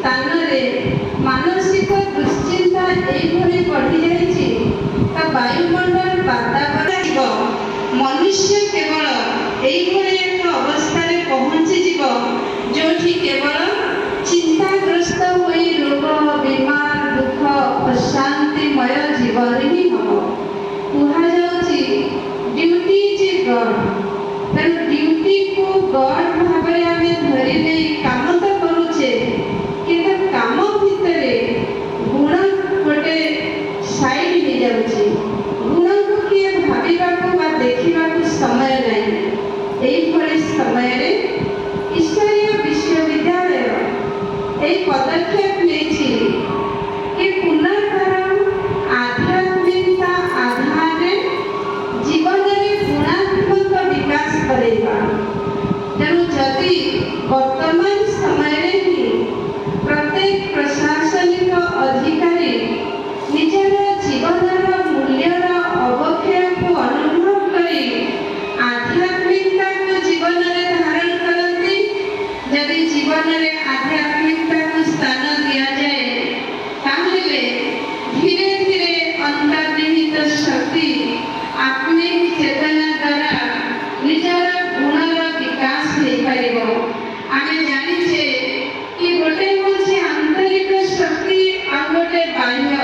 ସ୍ଥାନରେ ମାନସିକ ଦୁଶ୍ଚିନ୍ତା ଏଇଭଳି ବଢ଼ିଯାଇଛି, ତା ବାୟୁମଣ୍ଡଳ ବାତାବରଣ ମନୁଷ୍ୟ କେବଳ ଏଇଭଳି ଏକ ଅବସ୍ଥାରେ ପହଞ୍ଚିଯିବ ଯେଉଁଠି କେବଳ ଚିନ୍ତାଗ୍ରସ୍ତ ହୋଇ ରୋଗ ବେମାର ଦୁଃଖ ଅଶାନ୍ତିମୟ ଜୀବନ ହିଁ ହେବ। କୁହାଯାଉଛି ଡ୍ୟୁଟି ଇଜ୍ ଏ ଗଡ୍। ତେଣୁ ଡ୍ୟୁଟିକୁ ଗଡ୍ ଭାବରେ ଆମେ ଧରି ନେଇ କାମ ତ କରୁଛେ, କିନ୍ତୁ କାମ ଭିତରେ ଗୁଣ ଗୋଟେ ସାଇଡ୍ ହେଇଯାଉଛି। ଗୁଣକୁ କିଏ ଭାବିବାକୁ ବା ଦେଖିବାକୁ ସମୟ ନାହିଁ। ଏଇଭଳି ସମୟରେ ଈଶ୍ୱରୀୟ ବିଶ୍ୱବିଦ୍ୟାଳୟ এই পদক্ষেপ নেইছি कि पुनर्ବାର आध्यात्मिकता आधारे जीवन में गुणात्मक विकास करेगा। तेणु जदि वर्तमान समय ही प्रत्येक प्रशासनिक अधिकारी निजर जीवनर मूल्यर अवक्षय को अनुभव करी आध्यात्मिकता को जीवन में धारण करती, यदि जीवन में आध्यात्मिकता को स्थान दिया जाए ताहले धीरे धीरे अंतर्निहित शक्ति आत्मिक चेतना द्वारा निजर गुणर विकास हो पार। आम जाचे कि गोटे हूँ आंतरिक शक्ति आ गोटे बाह्य